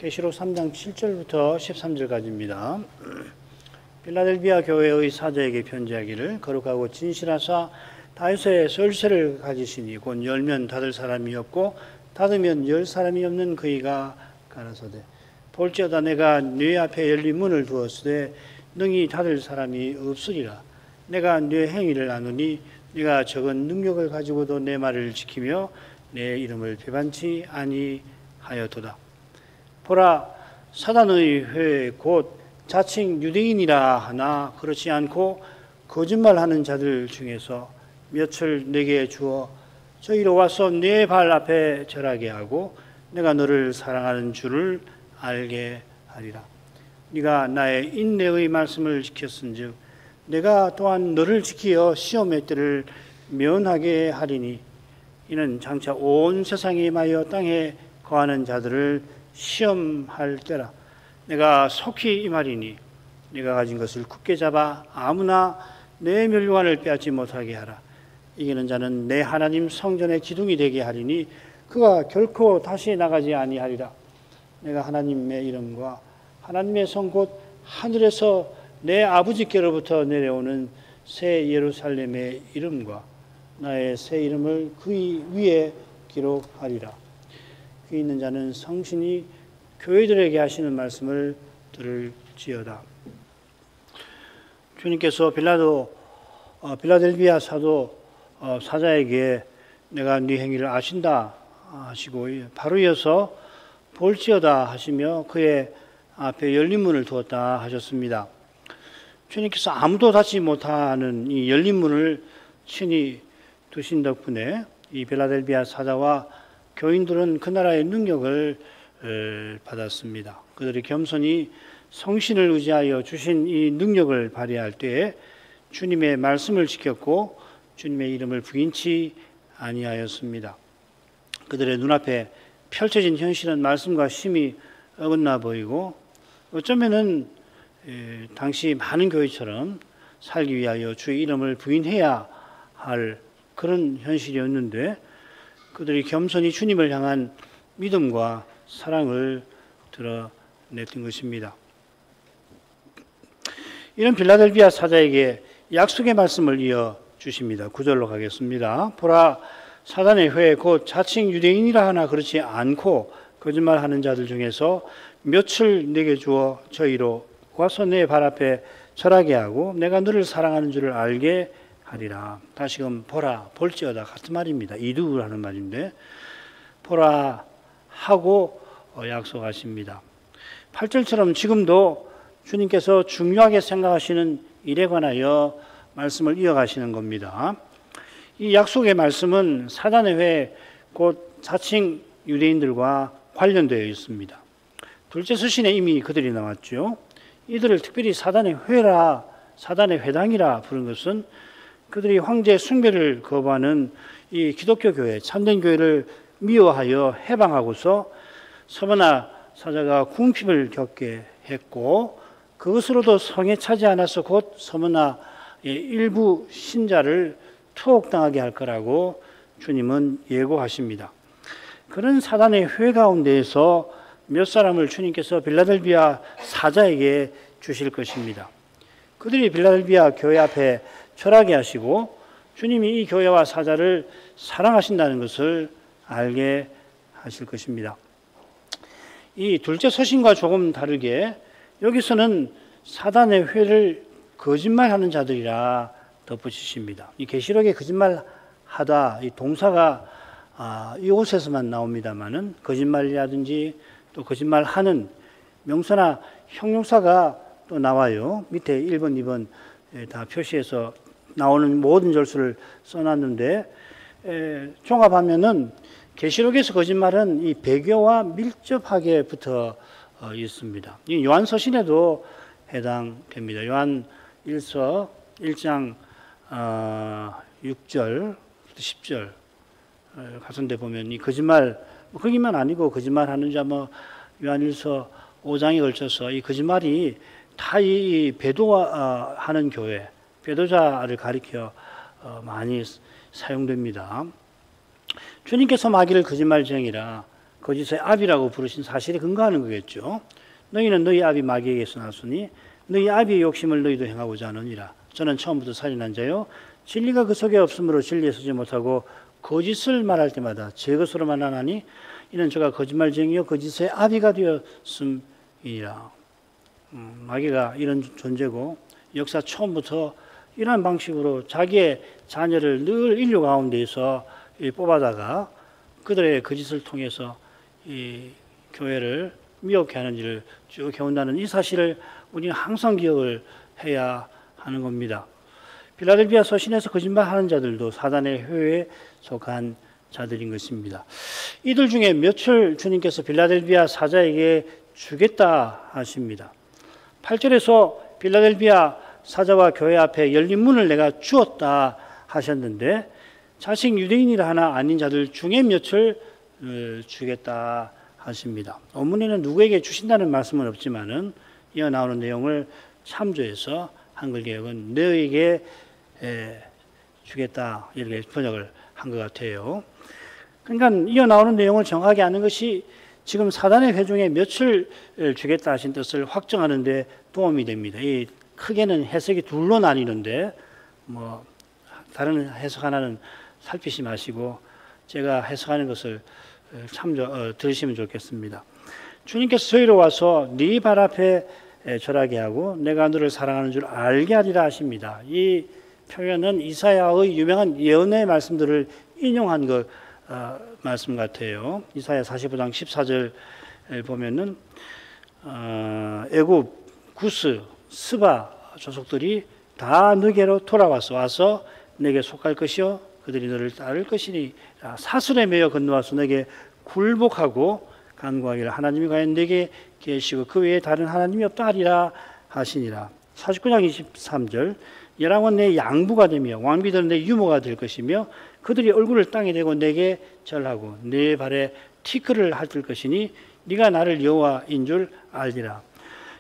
계시록 3장 7절부터 13절까지입니다. 필라델비아 교회의 사자에게 편지하기를 거룩하고 진실하사 다윗의 설세를 가지시니 곧 열면 닫을 사람이 없고 닫으면 열 사람이 없는 그이가 가라사대 볼지어다 내가 네 앞에 열린 문을 두었으되 능히 닫을 사람이 없으리라. 내가 네 행위를 아노니 네가 적은 능력을 가지고도 내 말을 지키며 내 이름을 배반치 아니하였도다. 보라, 사단의 회 곧 자칭 유대인이라 하나 그렇지 않고 거짓말하는 자들 중에서 몇을 내게 주어 저희로 와서 내 발 앞에 절하게 하고 내가 너를 사랑하는 줄을 알게 하리라. 네가 나의 인내의 말씀을 지켰은즉 내가 또한 너를 지키어 시험의 때를 면하게 하리니 이는 장차 온 세상이 마여 땅에 거하는 자들을 시험할 때라. 내가 속히 임하리니 네가 가진 것을 굳게 잡아 아무나 내 멸류관을 빼앗지 못하게 하라. 이기는 자는 내 하나님 성전의 기둥이 되게 하리니 그가 결코 다시 나가지 아니하리라. 내가 하나님의 이름과 하나님의 성 곧 하늘에서 내 아버지께로부터 내려오는 새 예루살렘의 이름과 나의 새 이름을 그 위에 기록하리라. 귀 있는 자는 성신이 교회들에게 하시는 말씀을 들을지어다. 주님께서 필라델비아 사자에게 내가 네 행위를 아신다 하시고 바로 이어서 볼지어다 하시며 그의 앞에 열린 문을 두었다 하셨습니다. 주님께서 아무도 닫지 못하는 이 열린 문을 친히 두신 덕분에 이 필라델비아 사자와 교인들은 그 나라의 능력을 받았습니다. 그들이 겸손히 성신을 의지하여 주신 이 능력을 발휘할 때에 주님의 말씀을 지켰고 주님의 이름을 부인치 아니하였습니다. 그들의 눈앞에 펼쳐진 현실은 말씀과 심히 어긋나 보이고 어쩌면은 당시 많은 교회처럼 살기 위하여 주의 이름을 부인해야 할 그런 현실이었는데 그들이 겸손히 주님을 향한 믿음과 사랑을 드러냈던 것입니다. 이런 필라델비아 사자에게 약속의 말씀을 이어 주십니다. 9절로 가겠습니다. 보라, 사단의 회 곧 자칭 유대인이라 하나 그렇지 않고 거짓말하는 자들 중에서 몇을 내게 주어 저희로 와서 내 발 앞에 절하게 하고 내가 너를 사랑하는 줄을 알게 하리라. 다시금 보라, 볼지어다 같은 말입니다. 이두라는 말인데 보라 하고 약속하십니다. 8절처럼 지금도 주님께서 중요하게 생각하시는 일에 관하여 말씀을 이어가시는 겁니다. 이 약속의 말씀은 사단의 회 곧 자칭 유대인들과 관련되어 있습니다. 둘째 서신에 이미 그들이 나왔죠. 이들을 특별히 사단의 회라, 사단의 회당이라 부른 것은 그들이 황제 숭배를 거부하는 이 기독교 교회, 참된 교회를 미워하여 해방하고서 서머나 사자가 궁핍을 겪게 했고 그것으로도 성에 차지 않아서 곧 서머나 일부 신자를 투옥당하게 할 거라고 주님은 예고하십니다. 그런 사단의 회 가운데에서 몇 사람을 주님께서 필라델비아 사자에게 주실 것입니다. 그들이 필라델비아 교회 앞에 절하게 하시고 주님이 이 교회와 사자를 사랑하신다는 것을 알게 하실 것입니다. 이 둘째 서신과 조금 다르게 여기서는 사단의 회를 거짓말하는 자들이라 덧붙이십니다. 이 계시록에 거짓말하다 이 동사가 이곳에서만 나옵니다만은 거짓말이라든지 또 거짓말하는 명사나 형용사가 또 나와요. 밑에 1번, 2번 다 표시해서 나오는 모든 절수를 써놨는데 종합하면은 계시록에서 거짓말은 이 배교와 밀접하게 붙어 있습니다. 이 요한서신에도 해당됩니다. 요한 1서 1장 6절, 10절 같은 데 보면 이 거짓말 거기만 아니고 거짓말하는 자 요한 1서 5장에 걸쳐서 이 거짓말이 다 이 배도하는 교회, 배도자를 가리켜 많이 사용됩니다. 주님께서 마귀를 거짓말쟁이라 거짓의 아비라고 부르신 사실에 근거하는 거겠죠. 너희는 너희 아비 마귀에게서 났으니 너희 아비의 욕심을 너희도 행하고자 하느니라. 저는 처음부터 살인한 자요 진리가 그 속에 없으므로 진리에 서지 못하고 거짓을 말할 때마다 제 것으로만 하나니 이는 저가 거짓말쟁이요 거짓의 아비가 되었음이니라. 마귀가 이런 존재고 역사 처음부터 이러한 방식으로 자기의 자녀를 늘 인류 가운데에서 뽑아다가 그들의 거짓을 통해서 이 교회를 미혹해 하는 일을 쭉 해온다는 이 사실을 우리는 항상 기억을 해야 하는 겁니다. 빌라델비아 서신에서 거짓말하는 자들도 사단의 회에 속한 자들인 것입니다. 이들 중에 몇을 주님께서 빌라델비아 사자에게 주겠다 하십니다. 8절에서 빌라델비아 사자와 교회 앞에 열린 문을 내가 주었다 하셨는데 자식 유대인이라 하나 아닌 자들 중에 몇을 주겠다 하십니다. 원문에는 누구에게 주신다는 말씀은 없지만은 이어 나오는 내용을 참조해서 한글 개역은 너에게 주겠다 이렇게 번역을 한 것 같아요. 그러니까 이어 나오는 내용을 정확하게 아는 것이 지금 사단의 회중에 몇을 주겠다 하신 뜻을 확정하는 데 도움이 됩니다. 이 크게는 해석이 둘로 나뉘는데 뭐 다른 해석 하나는 살피지 마시고 제가 해석하는 것을 들으시면 좋겠습니다. 주님께서 저희로 와서 네 발 앞에 절하게 하고 내가 너를 사랑하는 줄 알게 하리라 하십니다. 이 표현은 이사야의 유명한 예언의 말씀들을 인용한 것 말씀 같아요. 이사야 45장 14절 보면은 애굽, 구스, 스바 조속들이 다 너게로 와서 내게 속할 것이요 그들이 너를 따를 것이니 사슬에 매여 건너와서 내게 굴복하고 간구하기를 하나님이 과연 내게 계시고 그 외에 다른 하나님이 없다 하리라 하시니라. 49장 23절 열왕은 내 양부가 되며 왕비들은 내 유모가 될 것이며 그들이 얼굴을 땅에 대고 내게 절하고 내 발에 티끌을 핥을 것이니 네가 나를 여호와인 줄 알리라.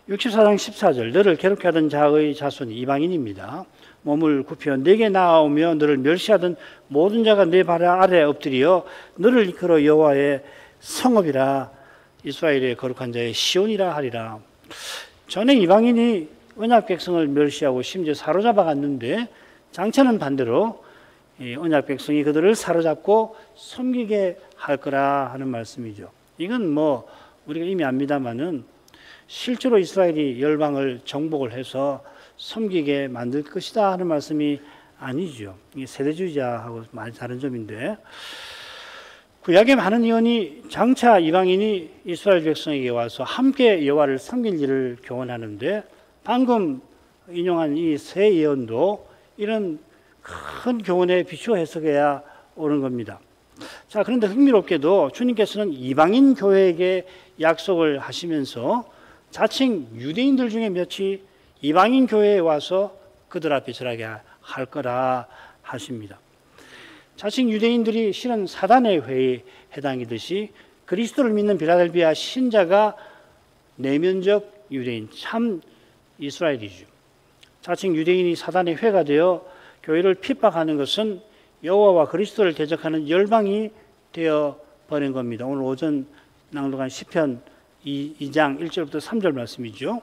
64장 14절 너를 괴롭게 하던 자의 자손이 이방인입니다. 몸을 굽혀 내게 나아오며 너를 멸시하던 모든 자가 내 발 아래 엎드려 너를 이끌어 여호와의 성읍이라 이스라엘의 거룩한 자의 시온이라 하리라. 전에 이방인이 언약 백성을 멸시하고 심지어 사로잡아 갔는데 장차는 반대로 언약 백성이 그들을 사로잡고 섬기게 할 거라 하는 말씀이죠. 이건 뭐 우리가 이미 압니다마는 실제로 이스라엘이 열방을 정복을 해서 섬기게 만들 것이다 하는 말씀이 아니죠. 이게 세대주의자하고 많이 다른 점인데 구약의 많은 예언이 장차 이방인이 이스라엘 백성에게 와서 함께 여호와를 섬길 일을 교훈하는데 방금 인용한 이 세 예언도 이런 큰 교훈에 비추어 해석해야 옳은 겁니다. 자, 그런데 흥미롭게도 주님께서는 이방인 교회에게 약속을 하시면서 자칭 유대인들 중에 몇이 이방인 교회에 와서 그들 앞에 절하게 할 거라 하십니다. 자칭 유대인들이 실은 사단의 회에 해당이듯이 그리스도를 믿는 빌라델비아 신자가 내면적 유대인, 참 이스라엘이죠. 자칭 유대인이 사단의 회가 되어 교회를 핍박하는 것은 여호와와 그리스도를 대적하는 열방이 되어 버린 겁니다. 오늘 오전 낭독한 시편 2장 1절부터 3절 말씀이죠.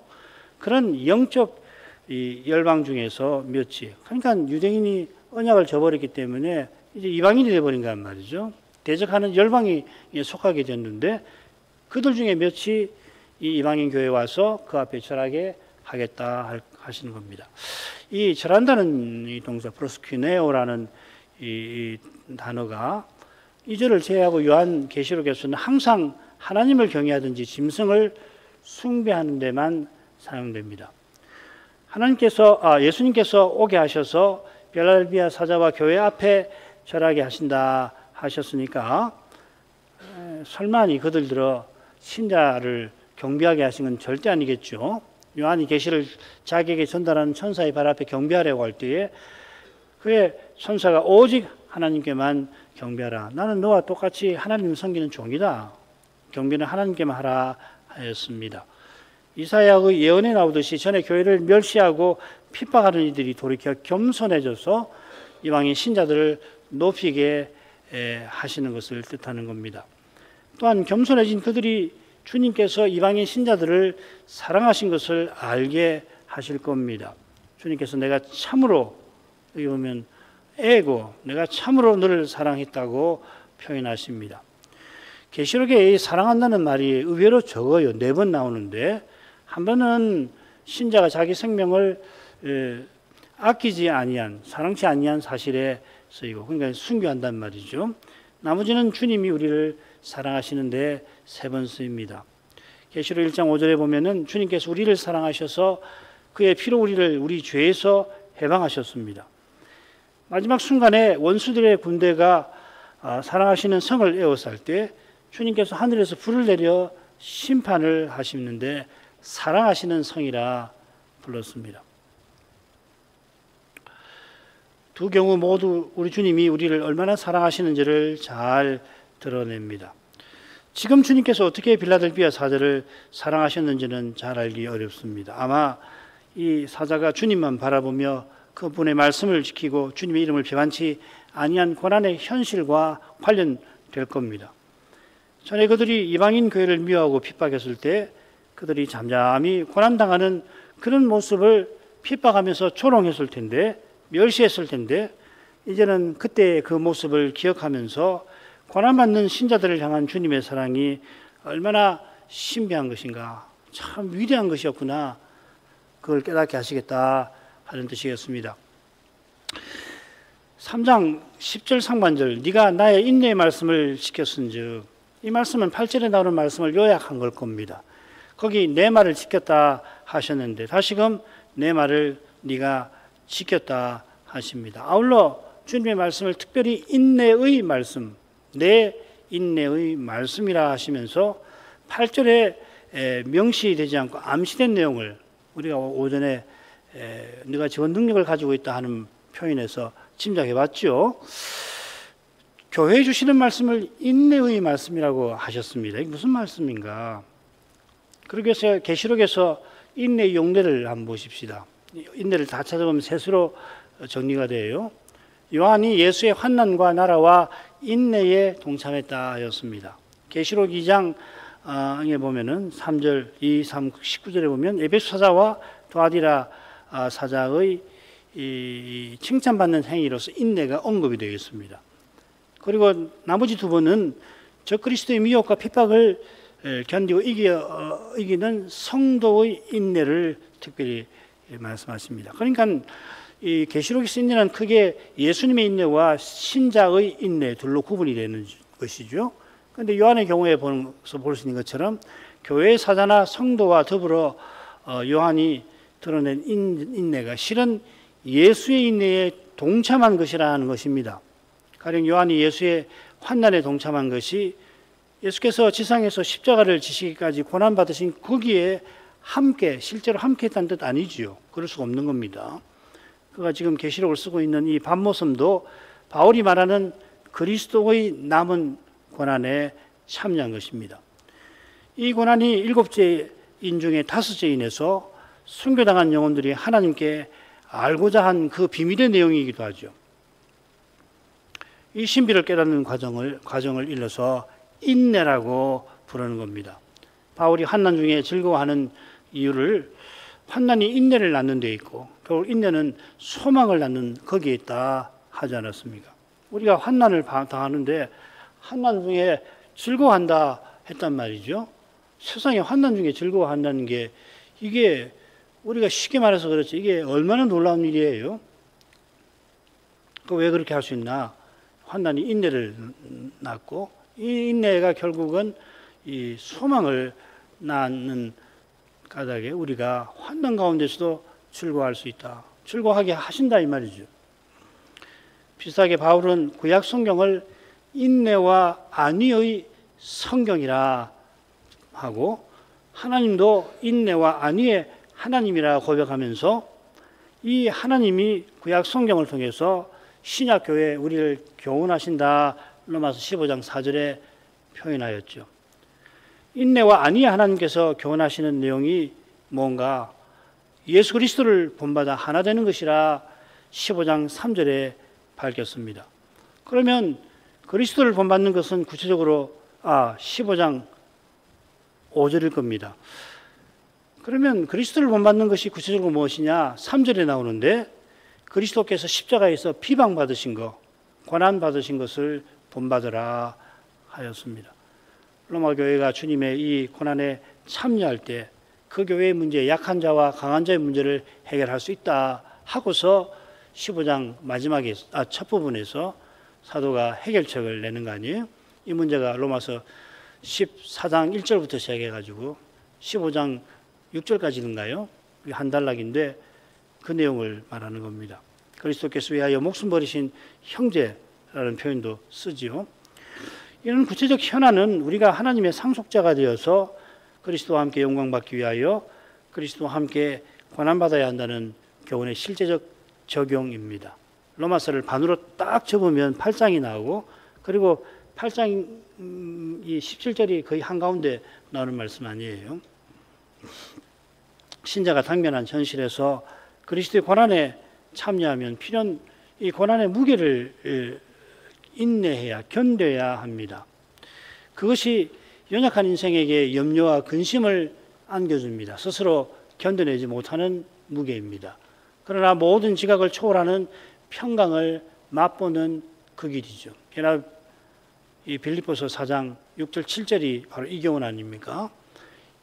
그런 영적 열방 중에서 몇이, 그러니까 유대인이 언약을 저버렸기 때문에 이제 이방인이 되어버린 거란 말이죠. 대적하는 열방이 속하게 됐는데 그들 중에 몇이 이 이방인 교회에 와서 그 앞에 절하게 하겠다 하시는 겁니다. 이 절한다는 이 동사 프로스퀴네오라는 이 단어가 2절을 제외하고 요한계시록에서는 항상 하나님을 경외하든지 짐승을 숭배하는 데만 사용됩니다. 예수님께서 오게 하셔서 빌라델비아 사자와 교회 앞에 절하게 하신다 하셨으니까 설마니 그들 들어 신자를 경배하게 하신 건 절대 아니겠죠. 요한이 계시를 자기에게 전달하는 천사의 발 앞에 경배하려고 할 때에 그의 천사가 오직 하나님께만 경배하라. 나는 너와 똑같이 하나님을 섬기는 종이다. 경배는 하나님께만 하라 하였습니다. 이사야의 예언에 나오듯이 전에 교회를 멸시하고 핍박하는 이들이 돌이켜 겸손해져서 이방인 신자들을 높이게 하시는 것을 뜻하는 겁니다. 또한 겸손해진 그들이 주님께서 이방인 신자들을 사랑하신 것을 알게 하실 겁니다. 주님께서 내가 참으로, 여기 보면 애고 내가 참으로 너를 사랑했다고 표현하십니다. 계시록에 이 사랑한다는 말이 의외로 적어요. 4번 나오는데 한 번은 신자가 자기 생명을 아끼지 아니한, 사랑치 아니한 사실에 쓰이고, 그러니까 순교한단 말이죠. 나머지는 주님이 우리를 사랑하시는데 3번 쓰입니다. 계시록 1장 5절에 보면은 주님께서 우리를 사랑하셔서 그의 피로 우리를 우리 죄에서 해방하셨습니다. 마지막 순간에 원수들의 군대가 사랑하시는 성을 에워쌀 때 주님께서 하늘에서 불을 내려 심판을 하시는데 사랑하시는 성이라 불렀습니다. 두 경우 모두 우리 주님이 우리를 얼마나 사랑하시는지를 잘 드러냅니다. 지금 주님께서 어떻게 빌라델비아 사자를 사랑하셨는지는 잘 알기 어렵습니다. 아마 이 사자가 주님만 바라보며 그분의 말씀을 지키고 주님의 이름을 배반치 아니한 고난의 현실과 관련될 겁니다. 전에 그들이 이방인 교회를 미워하고 핍박했을 때 그들이 잠잠히 고난당하는 그런 모습을 핍박하면서 조롱했을 텐데, 멸시했을 텐데, 이제는 그때 그 모습을 기억하면서 고난받는 신자들을 향한 주님의 사랑이 얼마나 신비한 것인가, 참 위대한 것이었구나, 그걸 깨닫게 하시겠다 하는 뜻이겠습니다. 3장 10절 상반절, 네가 나의 인내의 말씀을 지켰은즉, 이 말씀은 8절에 나오는 말씀을 요약한 걸 겁니다. 거기 내 말을 지켰다 하셨는데 다시금 내 말을 네가 지켰다 하십니다. 아울러 주님의 말씀을 특별히 인내의 말씀, 내 인내의 말씀이라 하시면서 8절에 명시되지 않고 암시된 내용을 우리가 오전에 네가 지원 능력을 가지고 있다 하는 표현에서 짐작해 봤죠. 교회에 주시는 말씀을 인내의 말씀이라고 하셨습니다. 이게 무슨 말씀인가? 그러기 위해서 계시록에서 인내의 용례를 한번 보십시다. 인내를 다 찾아보면 셋으로 정리가 돼요. 요한이 예수의 환난과 나라와 인내에 동참했다 하였습니다. 계시록 2장에 보면은 3절, 2, 3, 19절에 보면 에베소 사자와 도아디라 사자의 이 칭찬받는 행위로서 인내가 언급이 되어 있습니다. 그리고 나머지 2번은 적그리스도의 미혹과 핍박을 견디고 이기는 성도의 인내를 특별히 말씀하십니다. 그러니까 이 계시록에서 인내는 크게 예수님의 인내와 신자의 인내 둘로 구분이 되는 것이죠. 그런데 요한의 경우에 보면서 볼 수 있는 것처럼 교회의 사자나 성도와 더불어 요한이 드러낸 인내가 실은 예수의 인내에 동참한 것이라는 것입니다. 가령 요한이 예수의 환난에 동참한 것이 예수께서 지상에서 십자가를 지시기까지 고난받으신 거기에 함께, 실제로 함께 했다는 뜻 아니지요. 그럴 수가 없는 겁니다. 그가 지금 계시록을 쓰고 있는 이 반모섬도 바울이 말하는 그리스도의 남은 고난에 참여한 것입니다. 이 고난이 7죄인 중에 5죄인에서 순교당한 영혼들이 하나님께 알고자 한 그 비밀의 내용이기도 하죠. 이 신비를 깨닫는 과정을 일러서 인내라고 부르는 겁니다. 바울이 환난 중에 즐거워하는 이유를 환난이 인내를 낳는 데 있고 결국 인내는 소망을 낳는 거기에 있다 하지 않았습니까? 우리가 환난을 당하는데 환난 중에 즐거워한다 했단 말이죠. 세상에 환난 중에 즐거워한다는 게 이게 우리가 쉽게 말해서 그렇지 이게 얼마나 놀라운 일이에요. 왜 그렇게 할 수 있나? 환난이 인내를 낳고 이 인내가 결국은 이 소망을 낳는 까닭에 우리가 환난 가운데서도 즐거워할 수 있다. 즐거워하게 하신다 이 말이죠. 비슷하게 바울은 구약 성경을 인내와 안위의 성경이라 하고 하나님도 인내와 안위의 하나님이라 고백하면서 이 하나님이 구약 성경을 통해서 신약 교회에 우리를 교훈하신다 로마서 15장 4절에 표현하였죠. 인내와 안위의 하나님께서 교훈하시는 내용이 뭔가 예수 그리스도를 본받아 하나 되는 것이라 15장 3절에 밝혔습니다. 그러면 그리스도를 본받는 것은 구체적으로 15장 5절일 겁니다. 그러면 그리스도를 본받는 것이 구체적으로 무엇이냐? 3절에 나오는데 그리스도께서 십자가에서 비방받으신 것, 고난받으신 것을 본받으라 하였습니다. 로마 교회가 주님의 이 고난에 참여할 때 그 교회의 문제, 약한 자와 강한 자의 문제를 해결할 수 있다 하고서 15장 마지막에 첫 부분에서 사도가 해결책을 내는 거 아니에요? 이 문제가 로마서 14장 1절부터 시작해가지고 15장 6절까지인가요? 한 단락인데 그 내용을 말하는 겁니다. 그리스도께서 위하여 목숨 버리신 형제라는 표현도 쓰지요. 이런 구체적 현안은 우리가 하나님의 상속자가 되어서 그리스도와 함께 영광받기 위하여 그리스도와 함께 고난받아야 한다는 교훈의 실제적 적용입니다. 로마서를 반으로 딱 접으면 8장이 나오고 그리고 8장 이 17절이 거의 한가운데 나오는 말씀 아니에요. 신자가 당면한 현실에서 그리스도의 고난에 참여하면 필연 이 고난의 무게를 인내해야 견뎌야 합니다. 그것이 연약한 인생에게 염려와 근심을 안겨줍니다. 스스로 견뎌내지 못하는 무게입니다. 그러나 모든 지각을 초월하는 평강을 맛보는 그 길이죠. 게다가 이 빌립보서 4장 6절 7절이 바로 이 교훈 아닙니까?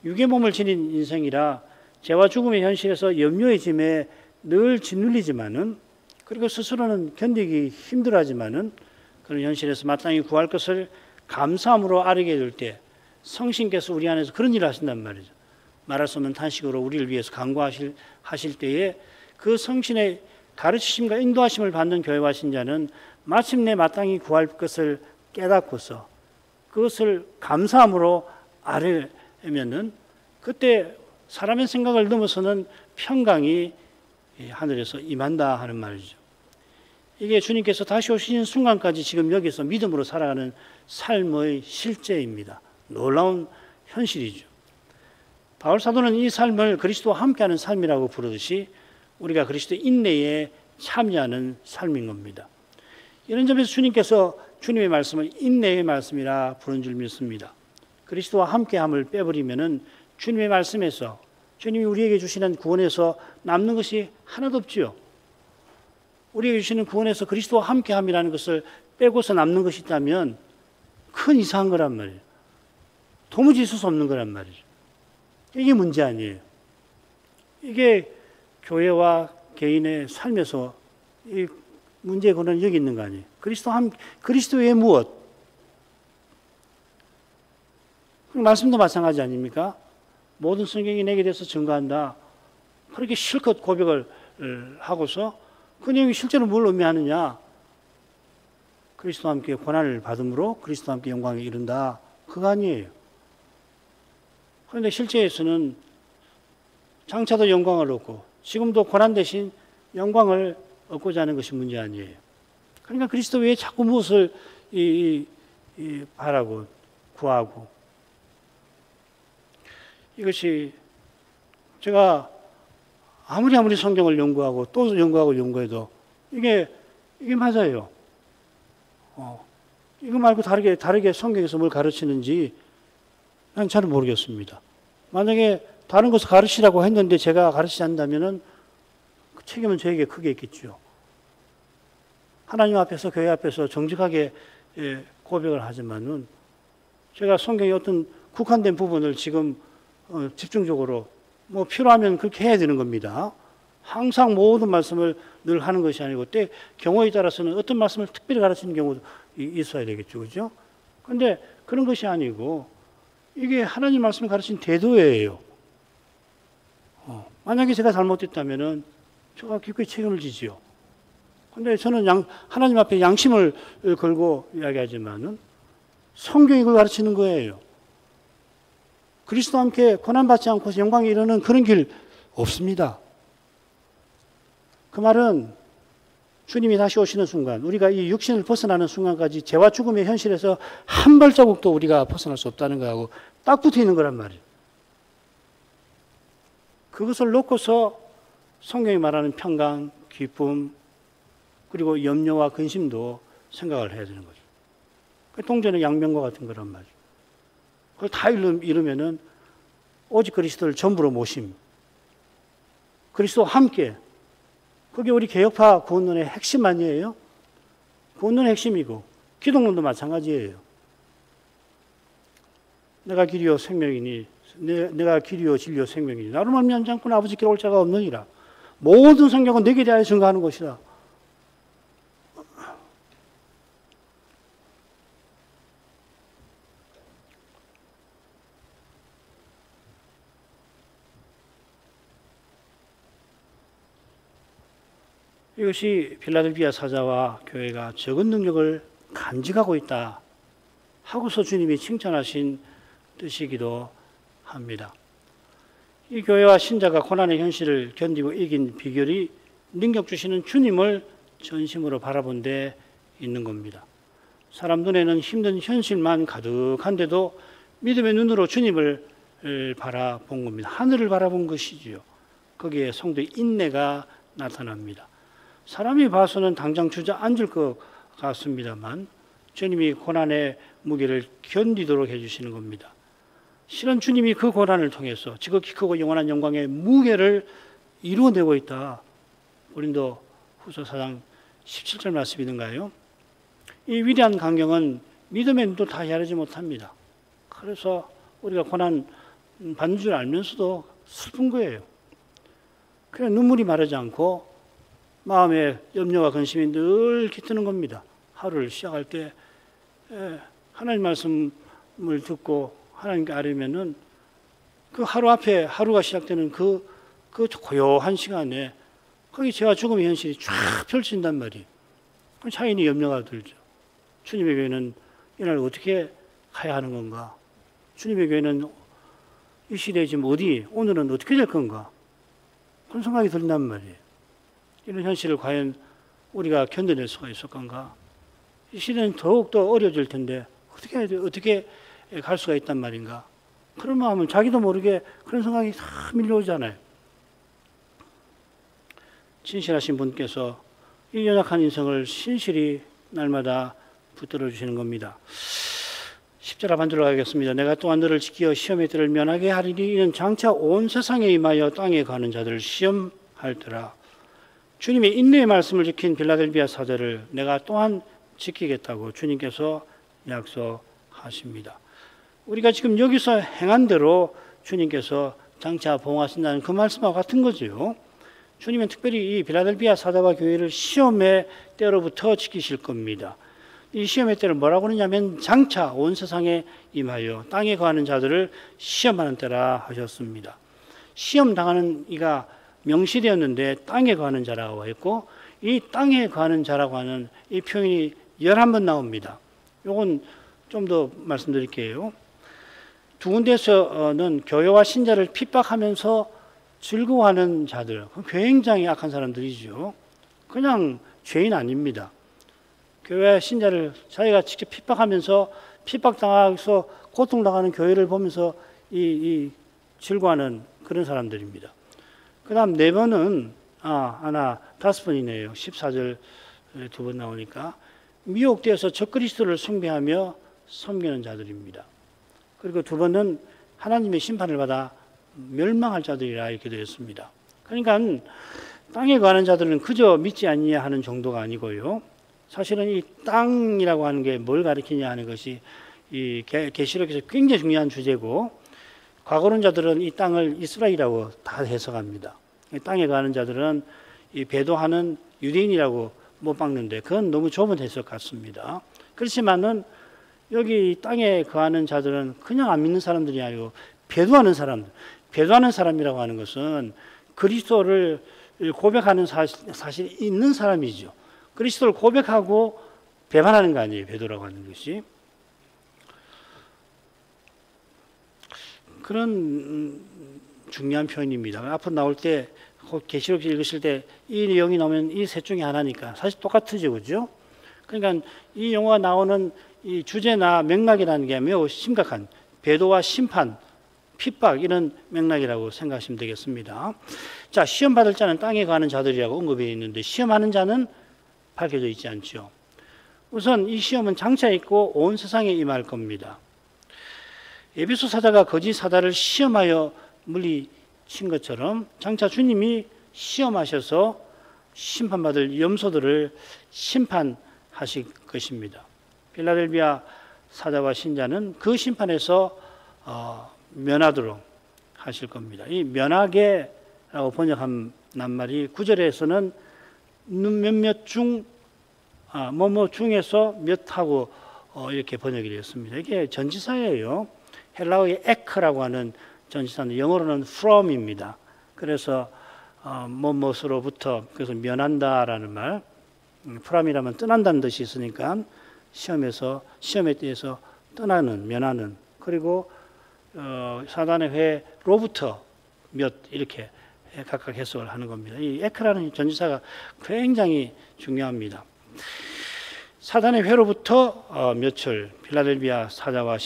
육의 몸을 지닌 인생이라 죄와 죽음의 현실에서 염려의 짐에 늘 짓눌리지만은 그리고 스스로는 견디기 힘들어하지만은 그런 현실에서 마땅히 구할 것을 감사함으로 아뢰게 될 때 성신께서 우리 안에서 그런 일을 하신단 말이죠. 말할 수 없는 탄식으로 우리를 위해서 간구하실 때에 그 성신의 가르치심과 인도하심을 받는 교회와 신자는 마침내 마땅히 구할 것을 깨닫고서 그것을 감사함으로 아뢰면은 그때 사람의 생각을 넘어서는 평강이 하늘에서 임한다 하는 말이죠. 이게 주님께서 다시 오시는 순간까지 지금 여기서 믿음으로 살아가는 삶의 실제입니다. 놀라운 현실이죠. 바울 사도는 이 삶을 그리스도와 함께하는 삶이라고 부르듯이 우리가 그리스도의 인내에 참여하는 삶인 겁니다. 이런 점에서 주님께서 주님의 말씀을 인내의 말씀이라 부른 줄 믿습니다. 그리스도와 함께함을 빼버리면은 주님의 말씀에서 주님이 우리에게 주시는 구원에서 남는 것이 하나도 없지요. 우리에게 주시는 구원에서 그리스도와 함께함이라는 것을 빼고서 남는 것이 있다면 큰 이상한 거란 말이에요. 도무지 있을 수 없는 거란 말이죠. 이게 문제 아니에요. 이게 교회와 개인의 삶에서 이 문제의 근원은 여기 있는 거 아니에요. 그리스도 외에 무엇? 말씀도 마찬가지 아닙니까? 모든 성경이 내게 대해서 증거한다. 그렇게 실컷 고백을 하고서 그 내용이 실제로 뭘 의미하느냐? 그리스도와 함께 고난을 받음으로 그리스도와 함께 영광에 이른다. 그거 아니에요. 그런데 실제에서는 장차도 영광을 얻고 지금도 고난 대신 영광을 얻고자 하는 것이 문제 아니에요. 그러니까 그리스도 외에 자꾸 무엇을 바라고 구하고 이것이 제가 아무리 성경을 연구하고 또 연구해도 이게 맞아요. 이거 말고 다르게 성경에서 뭘 가르치는지 난 잘 모르겠습니다. 만약에 다른 것을 가르치라고 했는데 제가 가르치지 않는다면은 그 책임은 저에게 크게 있겠죠. 하나님 앞에서 교회 앞에서 정직하게 고백을 하지만은 제가 성경의 어떤 국한된 부분을 지금 집중적으로 필요하면 그렇게 해야 되는 겁니다. 항상 모든 말씀을 늘 하는 것이 아니고 때 경우에 따라서는 어떤 말씀을 특별히 가르치는 경우도 있어야 되겠죠, 그렇죠? 그런데 그런 것이 아니고 이게 하나님 말씀을 가르친 대도예요. 만약에 제가 잘못했다면은 제가 기꺼이 책임을 지지요. 그런데 저는 하나님 앞에 양심을 걸고 이야기하지만은 성경이 그걸 가르치는 거예요. 그리스도와 함께 고난받지 않고서 영광에 이르는 그런 길 없습니다. 그 말은 주님이 다시 오시는 순간, 우리가 이 육신을 벗어나는 순간까지 죄와 죽음의 현실에서 한 발자국도 우리가 벗어날 수 없다는 거하고 딱 붙어 있는 거란 말이에요. 그것을 놓고서 성경이 말하는 평강, 기쁨, 그리고 염려와 근심도 생각을 해야 되는 거죠. 동전의 양면과 같은 거란 말이죠. 그걸 다 이루면은 오직 그리스도를 전부로 모심. 그리스도와 함께. 그게 우리 개혁파 구원론의 핵심 아니에요? 구원론의 핵심이고 기독론도 마찬가지예요. 내가 길이요 생명이니 내가 길이요 진리요 생명이니 나로 말미암지 않고는 아버지께 올 자가 없느니라. 모든 성경은 내게 대하여 증거하는 것이다. 이것이 필라델피아 사자와 교회가 적은 능력을 간직하고 있다 하고서 주님이 칭찬하신 뜻이기도 합니다. 이 교회와 신자가 고난의 현실을 견디고 이긴 비결이 능력 주시는 주님을 전심으로 바라본 데 있는 겁니다. 사람 눈에는 힘든 현실만 가득한데도 믿음의 눈으로 주님을 바라본 겁니다. 하늘을 바라본 것이지요. 거기에 성도의 인내가 나타납니다. 사람이 봐서는 당장 주저앉을 것 같습니다만 주님이 고난의 무게를 견디도록 해주시는 겁니다. 실은 주님이 그 고난을 통해서 지극히 크고 영원한 영광의 무게를 이루어내고 있다. 고린도 후서 4장 17절 말씀이던가요? 이 위대한 강경은 믿음의 눈도 다 헤아리지 못합니다. 그래서 우리가 고난 받는 줄 알면서도 슬픈 거예요. 그냥 눈물이 마르지 않고 마음에 염려와 근심이 늘 깃드는 겁니다. 하루를 시작할 때 하나님 말씀을 듣고 하나님께 아뢰면은 그 하루 앞에 하루가 시작되는 그 고요한 시간에 거기 죄와 죽음의 현실이 쫙 펼친단 말이에요. 그럼 차인이 염려가 들죠. 주님의 교회는 이날 어떻게 가야 하는 건가? 주님의 교회는 이 시대에 지금 오늘은 어떻게 될 건가? 그런 생각이 든단 말이에요. 이런 현실을 과연 우리가 견뎌낼 수가 있을 건가? 이 시대는 더욱더 어려워질 텐데 어떻게 갈 수가 있단 말인가? 그런 마음은 자기도 모르게 그런 생각이 다 밀려오잖아요. 진실하신 분께서 이 연약한 인생을 신실히 날마다 붙들어 주시는 겁니다. 10절 하반절로 가겠습니다. 내가 또한 너를 지키어 시험의 때를 면하게 하리니 이는 장차 온 세상에 임하여 땅에 가는 자들을 시험할 때라. 주님이 인내의 말씀을 지킨 빌라델비아 사자를 내가 또한 지키겠다고 주님께서 약속하십니다. 우리가 지금 여기서 행한 대로 주님께서 장차 보응하신다는 그 말씀과 같은 거죠. 주님은 특별히 이 빌라델비아 사자와 교회를 시험의 때로부터 지키실 겁니다. 이 시험의 때를 뭐라고 하느냐면 장차 온 세상에 임하여 땅에 거하는 자들을 시험하는 때라 하셨습니다. 시험 당하는 이가 명시되었는데 땅에 거하는 자라고 했고 이 땅에 거하는 자라고 하는 이 표현이 11번 나옵니다. 이건 좀 더 말씀드릴게요. 두 군데서는 교회와 신자를 핍박하면서 즐거워하는 자들, 굉장히 악한 사람들이죠. 그냥 죄인 아닙니다. 교회 신자를 자기가 직접 핍박하면서 핍박당해서 고통당하는 교회를 보면서 이 즐거워하는 그런 사람들입니다. 그 다음 4번은, 하나, 5번이네요. 14절 2번 나오니까. 미혹되어서 적그리스도를 숭배하며 섬기는 자들입니다. 그리고 2번은 하나님의 심판을 받아 멸망할 자들이라 이렇게 되었습니다. 그러니까 땅에 거하는 자들은 그저 믿지 아니냐 하는 정도가 아니고요. 사실은 이 땅이라고 하는 게 뭘 가리키냐 하는 것이 이 계시록에서 굉장히 중요한 주제고 과거론자들은 이 땅을 이스라엘이라고 다 해석합니다. 땅에 가는 자들은 이 배도하는 유대인이라고 못 박는데 그건 너무 좁은 해석 같습니다. 그렇지만은 여기 땅에 거하는 자들은 그냥 안 믿는 사람들이 아니고 배도하는 사람들. 배도하는 사람이라고 하는 것은 그리스도를 고백하는 사실이 있는 사람이죠. 그리스도를 고백하고 배반하는 거 아니에요. 배도라고 하는 것이. 그런 중요한 표현입니다. 앞으로 나올 때 계시록 읽으실 때 이 내용이 나오면 이 셋 중에 하나니까 사실 똑같으죠. 그죠? 그러니까 이 용어가 나오는 이 주제나 맥락이라는 게 매우 심각한 배도와 심판, 핍박 이런 맥락이라고 생각하시면 되겠습니다. 자, 시험 받을 자는 땅에 가는 자들이라고 언급되어 있는데 시험하는 자는 밝혀져 있지 않죠. 우선 이 시험은 장차 있고 온 세상에 임할 겁니다. 에베소 사자가 거짓 사자를 시험하여 물리친 것처럼 장차 주님이 시험하셔서 심판받을 염소들을 심판하실 것입니다. 필라델비아 사자와 신자는 그 심판에서 면하도록 하실 겁니다. 이 면하게라고 번역한 낱말이 9절에서는 몇몇 중, 뭐뭐 중에서 몇하고 이렇게 번역이 되었습니다. 이게 전치사예요. 헬라어의 에크라고 하는 전치사는 영어로는 from입니다. 그래서 뭐뭐으로부터, 그래서 면한다라는 말, from이라면 떠난다는 뜻이 있으니까 시험에 대해서 떠나는, 면하는, 그리고 사단의 회로부터 몇 이렇게 각각 해석을 하는 겁니다. 이 에크라는 전치사가 굉장히 중요합니다. 사단의 회로부터 몇을 필라델비아 사자와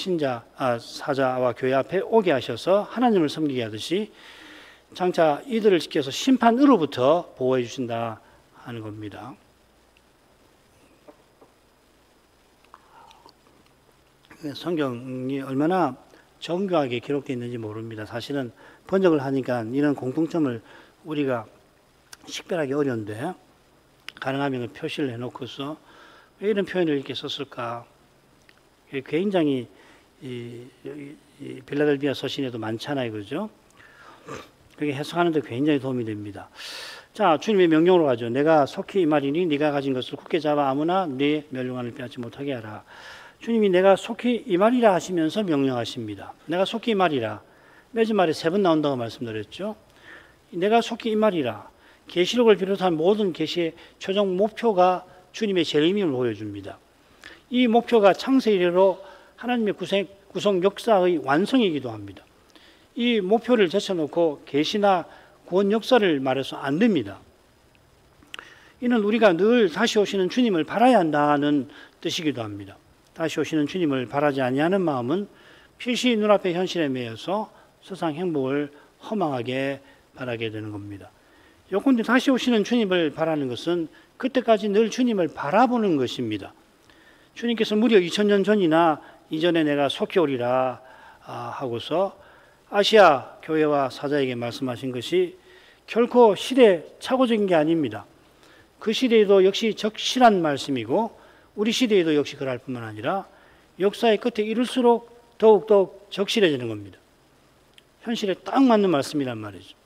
사자와 교회 앞에 오게 하셔서 하나님을 섬기게 하듯이 장차 이들을 지켜서 심판으로부터 보호해 주신다 하는 겁니다. 성경이 얼마나 정교하게 기록되어 있는지 모릅니다. 사실은 번역을 하니까 이런 공통점을 우리가 식별하기 어려운데, 가능하면 표시를 해놓고서 왜 이런 표현을 이렇게 썼을까? 굉장히 이 빌라델비아 서신에도 많잖아요, 그죠? 그게 해석하는데 굉장히 도움이 됩니다. 자, 주님의 명령으로 가죠. 내가 속히 이 말이니 네가 가진 것을 굳게 잡아 아무나 네 멸류관을 빼앗지 못하게 하라. 주님이 내가 속히 이 말이라 하시면서 명령하십니다. 내가 속히 이 말이라. 매주 말에 3번 나온다고 말씀드렸죠. 내가 속히 이 말이라. 계시록을 비롯한 모든 계시의 최종 목표가 주님의 재림임을 보여줍니다. 이 목표가 창세 이래로 하나님의 구성 역사의 완성이기도 합니다. 이 목표를 제쳐놓고 계시나 구원 역사를 말해서 안 됩니다. 이는 우리가 늘 다시 오시는 주님을 바라야 한다는 뜻이기도 합니다. 다시 오시는 주님을 바라지 아니하는 마음은 필시 눈앞의 현실에 매여서 세상 행복을 허망하게 바라게 되는 겁니다. 요컨대 다시 오시는 주님을 바라는 것은 그때까지 늘 주님을 바라보는 것입니다. 주님께서 무려 2000년 전이나 이전에 내가 속히 오리라 하고서 아시아 교회와 사자에게 말씀하신 것이 결코 시대착오적인 게 아닙니다. 그 시대에도 역시 적실한 말씀이고 우리 시대에도 역시 그럴 뿐만 아니라 역사의 끝에 이를수록 더욱더욱 적실해지는 겁니다. 현실에 딱 맞는 말씀이란 말이죠.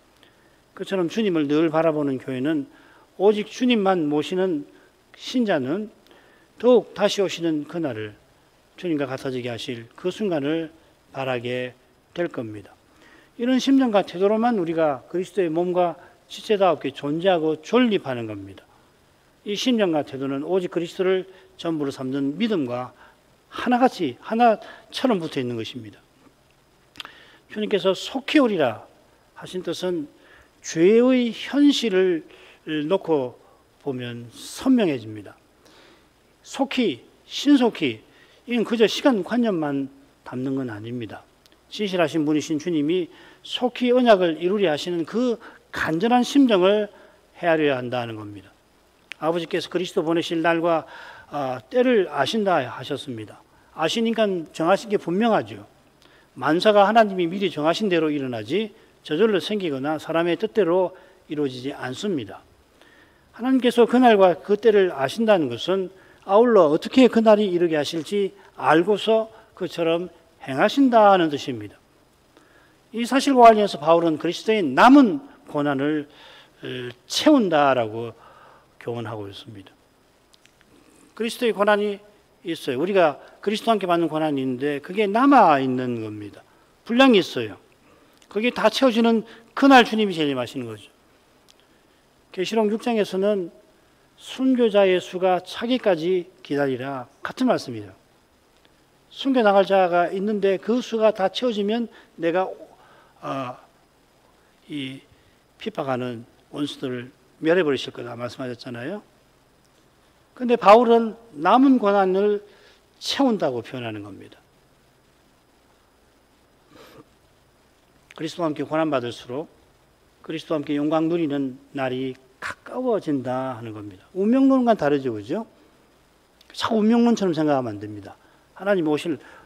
그처럼 주님을 늘 바라보는 교회는 오직 주님만 모시는 신자는 더욱 다시 오시는 그날을 주님과 같아지게 하실 그 순간을 바라게 될 겁니다. 이런 심정과 태도로만 우리가 그리스도의 몸과 지체다롭게 존재하고 존립하는 겁니다. 이 심정과 태도는 오직 그리스도를 전부로 삼는 믿음과 하나처럼 붙어 있는 것입니다. 주님께서 속히 오리라 하신 뜻은 죄의 현실을 놓고 보면 선명해집니다. 속히, 신속히, 이건 그저 시간관념만 담는 건 아닙니다. 진실하신 분이신 주님이 속히 언약을 이루려 하시는 그 간절한 심정을 헤아려야 한다는 겁니다. 아버지께서 그리스도 보내실 날과 때를 아신다 하셨습니다. 아시니까 정하신 게 분명하죠. 만사가 하나님이 미리 정하신 대로 일어나지 저절로 생기거나 사람의 뜻대로 이루어지지 않습니다. 하나님께서 그날과 그 때를 아신다는 것은 아울러 어떻게 그날이 이르게 하실지 알고서 그처럼 행하신다는 뜻입니다. 이 사실과 관련해서 바울은 그리스도의 남은 고난을 채운다라고 교훈하고 있습니다. 그리스도의 고난이 있어요. 우리가 그리스도와 함께 받는 고난이 있는데 그게 남아있는 겁니다. 분량이 있어요. 그게 다 채워지는 그날 주님이 재림하시는 거죠. 계시록 6장에서는 순교자의 수가 차기까지 기다리라 같은 말씀이에요. 순교당할 자가 있는데 그 수가 다 채워지면 내가 이 핍박하는 원수들을 멸해버리실 거다 말씀하셨잖아요. 그런데 바울은 남은 고난을 채운다고 표현하는 겁니다. 그리스도와 함께 고난받을수록 그리스도와 함께 영광 누리는 날이 가까워진다 하는 겁니다. 운명론과 다르죠, 그죠? 자꾸 운명론처럼 생각하면 안 됩니다. 하나님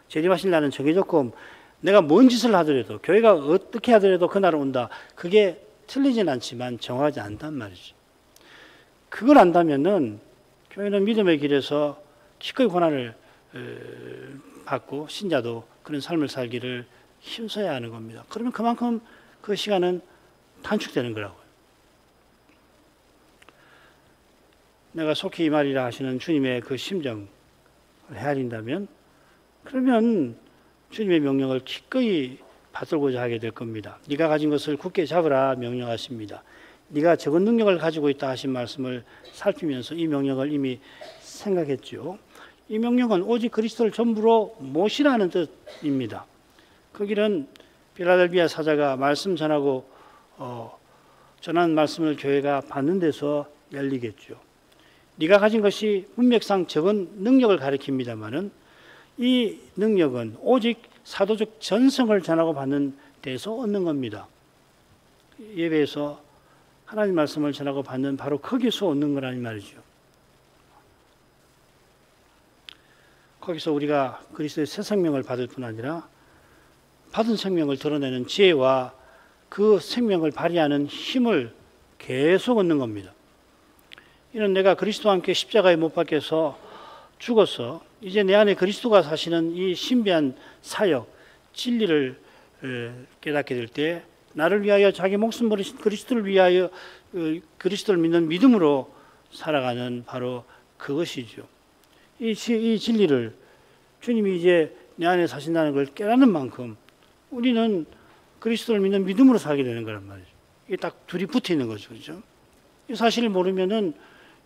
재림하실 날은 정해졌고 내가 뭔 짓을 하더라도, 교회가 어떻게 하더라도 그날은 온다. 그게 틀리진 않지만 정확하지 않단 말이죠. 그걸 안다면은 교회는 믿음의 길에서 기꺼이 고난을 받고 신자도 그런 삶을 살기를 힘써야 하는 겁니다. 그러면 그만큼 그 시간은 단축되는 거라고요. 내가 속히 이 말이라 하시는 주님의 그 심정을 헤아린다면 그러면 주님의 명령을 기꺼이 받들고자 하게 될 겁니다. 네가 가진 것을 굳게 잡으라 명령하십니다. 네가 적은 능력을 가지고 있다 하신 말씀을 살피면서 이 명령을 이미 생각했죠. 이 명령은 오직 그리스도를 전부로 모시라는 뜻입니다. 그 길은 필라델비아 사자가 말씀 전하고 전한 말씀을 교회가 받는 데서 열리겠죠. 네가 가진 것이 문맥상 적은 능력을 가리킵니다마는 이 능력은 오직 사도적 전성을 전하고 받는 데서 얻는 겁니다. 예배에서 하나님 말씀을 전하고 받는 바로 거기서 얻는 거라는 말이죠. 거기서 우리가 그리스도의 새 생명을 받을 뿐 아니라 받은 생명을 드러내는 지혜와 그 생명을 발휘하는 힘을 계속 얻는 겁니다. 이는 내가 그리스도와 함께 십자가에 못 박혀서 죽어서 이제 내 안에 그리스도가 사시는 이 신비한 사역, 진리를 깨닫게 될 때 나를 위하여 자기 목숨 버리신 그리스도를 위하여 그리스도를 믿는 믿음으로 살아가는 바로 그것이죠. 이 진리를 주님이 이제 내 안에 사신다는 걸 깨닫는 만큼 우리는 그리스도를 믿는 믿음으로 살게 되는 거란 말이죠. 이게 딱 둘이 붙어 있는 거죠. 그렇죠? 이 사실을 모르면은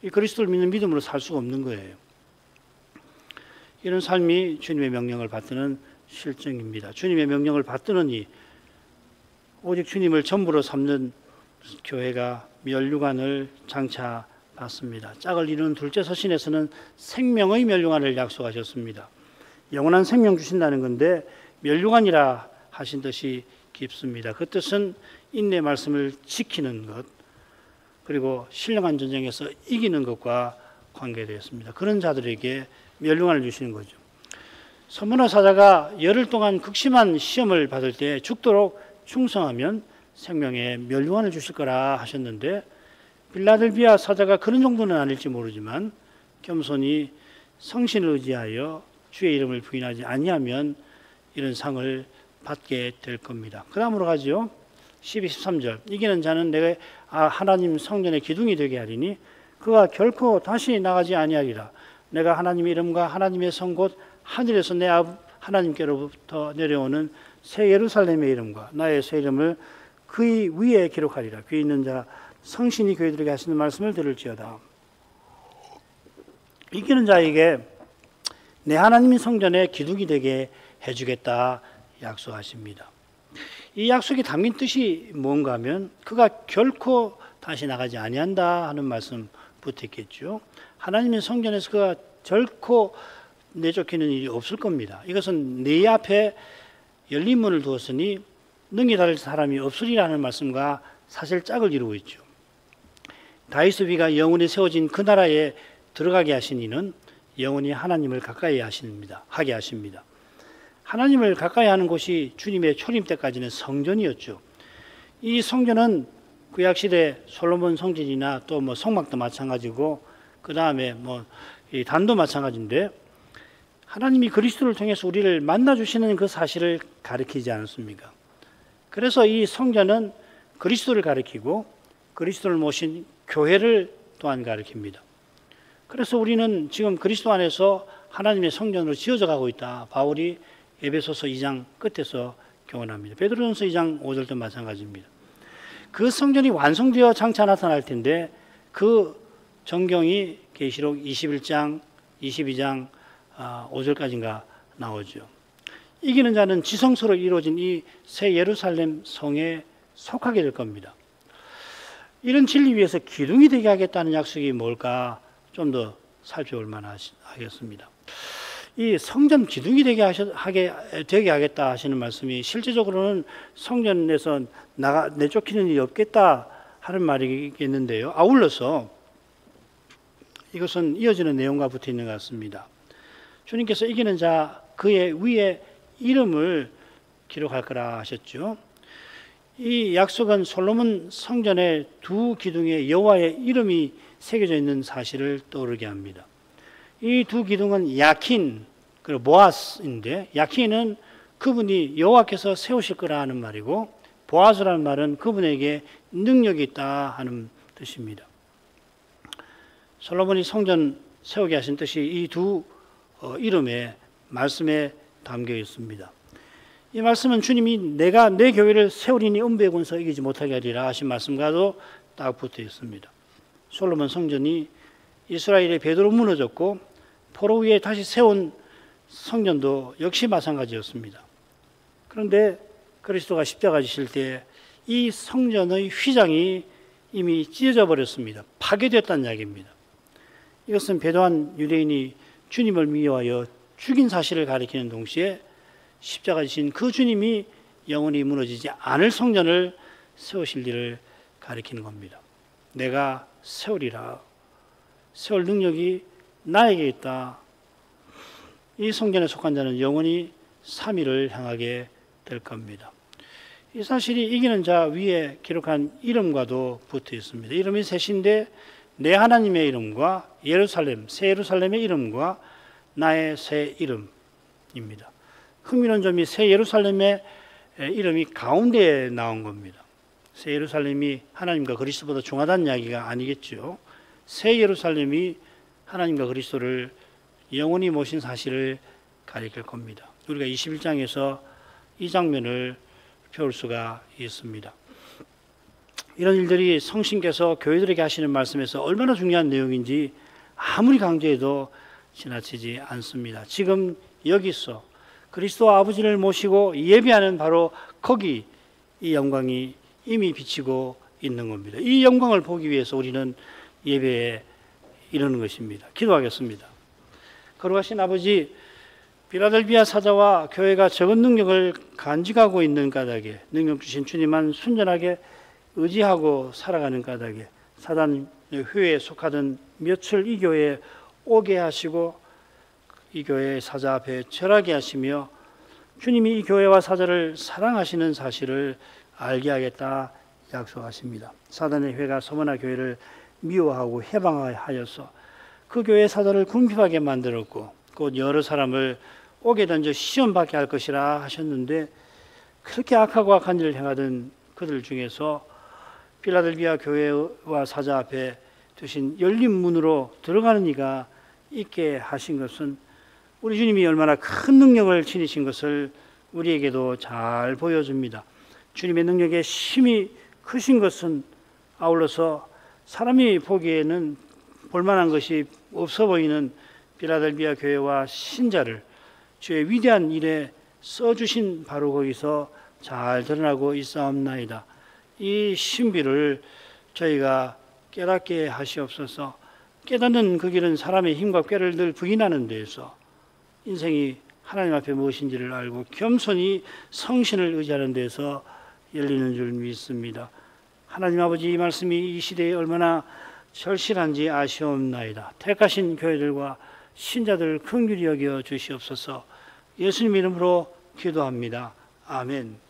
이 그리스도를 믿는 믿음으로 살 수가 없는 거예요. 이런 삶이 주님의 명령을 받드는 실정입니다. 주님의 명령을 받드느니 오직 주님을 전부로 삼는 교회가 면류관을 장차 받습니다. 짝을 이루는 둘째 서신에서는 생명의 면류관을 약속하셨습니다. 영원한 생명 주신다는 건데 면류관이라 하신 뜻이 깊습니다. 그 뜻은 인내 말씀을 지키는 것, 그리고 신령한 전쟁에서 이기는 것과 관계되었습니다. 그런 자들에게 면류관을 주시는 거죠. 서문화 사자가 열흘 동안 극심한 시험을 받을 때 죽도록 충성하면 생명의 면류관을 주실 거라 하셨는데 빌라델비아 사자가 그런 정도는 아닐지 모르지만 겸손히 성신을 의지하여 주의 이름을 부인하지 아니하면 이런 상을 받게 될 겁니다. 그 다음으로 가죠. 12, 13절 이기는 자는 내가 하나님 성전의 기둥이 되게 하리니 그가 결코 다시 나가지 아니하리라. 내가 하나님의 이름과 하나님의 성 곧 하늘에서 내 하나님께로부터 내려오는 새 예루살렘의 이름과 나의 새 이름을 그의 위에 기록하리라. 귀 있는 자 성신이 교회들에게 하시는 말씀을 들을지어다. 이기는 자에게 내 하나님의 성전에 기둥이 되게 해주겠다 약속하십니다. 이 약속이 담긴 뜻이 뭔가 하면 그가 결코 다시 나가지 아니한다 하는 말씀 붙었겠죠. 하나님의 성전에서 그가 결코 내쫓기는 일이 없을 겁니다. 이것은 네 앞에 열린 문을 두었으니 능히 닫을 사람이 없으리라는 말씀과 사실 짝을 이루고 있죠. 다윗의 비가 영원히 세워진 그 나라에 들어가게 하신 이는 영원히 하나님을 가까이 하게 하십니다. 하나님을 가까이 하는 곳이 주님의 초림 때까지는 성전이었죠. 이 성전은 구약시대 솔로몬 성전이나 또 뭐 성막도 마찬가지고 그 다음에 뭐 이 단도 마찬가지인데 하나님이 그리스도를 통해서 우리를 만나주시는 그 사실을 가리키지 않았습니까? 그래서 이 성전은 그리스도를 가리키고 그리스도를 모신 교회를 또한 가리킵니다. 그래서 우리는 지금 그리스도 안에서 하나님의 성전으로 지어져 가고 있다. 바울이 에베소서 2장 끝에서 교훈합니다. 베드로전서 2장 5절도 마찬가지입니다. 그 성전이 완성되어 장차 나타날 텐데 그 전경이 계시록 21장, 22장 5절까지인가 나오죠. 이기는 자는 지성소로 이루어진 이 새 예루살렘 성에 속하게 될 겁니다. 이런 진리 위에서 기둥이 되게 하겠다는 약속이 뭘까 좀 더 살펴볼 만하겠습니다. 이 성전 기둥이 되게 하겠다 하시는 말씀이 실제적으로는 성전에서 내쫓기는 일이 없겠다 하는 말이겠는데요. 아울러서 이것은 이어지는 내용과 붙어 있는 것 같습니다. 주님께서 이기는 자 그의 위에 이름을 기록할 거라 하셨죠. 이 약속은 솔로몬 성전의 두 기둥에 여호와의 이름이 새겨져 있는 사실을 떠오르게 합니다. 이 두 기둥은 야킨 그리고 보아스인데, 야킨은 그분이 여호와께서 세우실 거라 하는 말이고, 보아스라는 말은 그분에게 능력이 있다 하는 뜻입니다. 솔로몬이 성전 세우게 하신 뜻이 이 두 이름의 말씀에 담겨 있습니다. 이 말씀은 주님이 내가 내 교회를 세우리니 음부의 군사 이기지 못하게 하리라 하신 말씀과도 딱 붙어 있습니다. 솔로몬 성전이 이스라엘의 배도로 무너졌고 포로 위에 다시 세운 성전도 역시 마찬가지였습니다. 그런데 그리스도가 십자가 지실 때 이 성전의 휘장이 이미 찢어져 버렸습니다. 파괴됐다는 이야기입니다. 이것은 배도한 유대인이 주님을 미워하여 죽인 사실을 가리키는 동시에 십자가 지신 그 주님이 영원히 무너지지 않을 성전을 세우실 일을 가리키는 겁니다. 내가 세우리라. 세울 능력이 나에게 있다. 이 성전에 속한 자는 영원히 3위를 향하게 될 겁니다. 이 사실이 이기는 자 위에 기록한 이름과도 붙어 있습니다. 이름이 셋인데 내 하나님의 이름과 예루살렘, 새 예루살렘의 이름과 나의 새 이름입니다. 흥미로운 점이 새 예루살렘의 이름이 가운데에 나온 겁니다. 새 예루살렘이 하나님과 그리스도보다 중하다는 이야기가 아니겠죠. 새 예루살렘이 하나님과 그리스도를 영원히 모신 사실을 가리킬 겁니다. 우리가 21장에서 이 장면을 펴올 수가 있습니다. 이런 일들이 성신께서 교회들에게 하시는 말씀에서 얼마나 중요한 내용인지 아무리 강조해도 지나치지 않습니다. 지금 여기서 그리스도 아버지를 모시고 예배하는 바로 거기 이 영광이 이미 비치고 있는 겁니다. 이 영광을 보기 위해서 우리는 예배에 이르는 것입니다. 기도하겠습니다. 거룩하신 아버지, 빌라델비아 사자와 교회가 적은 능력을 간직하고 있는 까닭에 능력 주신 주님만 순전하게 의지하고 살아가는 까닭에 사단의 회에 속하던 몇을 이 교회에 오게 하시고 이 교회의 사자 앞에 절하게 하시며 주님이 이 교회와 사자를 사랑하시는 사실을 알게 하겠다 약속하십니다. 사단의 회가 소문나 교회를 미워하고 해방하여서 그 교회의 사자를 궁핍하게 만들었고 곧 여러 사람을 옥에 던져 시험받게 할 것이라 하셨는데, 그렇게 악하고 악한 일을 행하던 그들 중에서 필라델비아 교회와 사자 앞에 두신 열린 문으로 들어가는 이가 있게 하신 것은 우리 주님이 얼마나 큰 능력을 지니신 것을 우리에게도 잘 보여줍니다. 주님의 능력의 힘이 크신 것은 아울러서 사람이 보기에는 볼만한 것이 없어 보이는 필라델비아 교회와 신자를 주의 위대한 일에 써주신 바로 거기서 잘 드러나고 있사옵나이다. 이 신비를 저희가 깨닫게 하시옵소서. 깨닫는 그 길은 사람의 힘과 꾀를 늘 부인하는 데에서 인생이 하나님 앞에 무엇인지를 알고 겸손히 성신을 의지하는 데서 열리는 줄 믿습니다. 하나님 아버지, 이 말씀이 이 시대에 얼마나 절실한지 아시옵나이다. 택하신 교회들과 신자들을 긍휼히 여겨 주시옵소서. 예수님 이름으로 기도합니다. 아멘.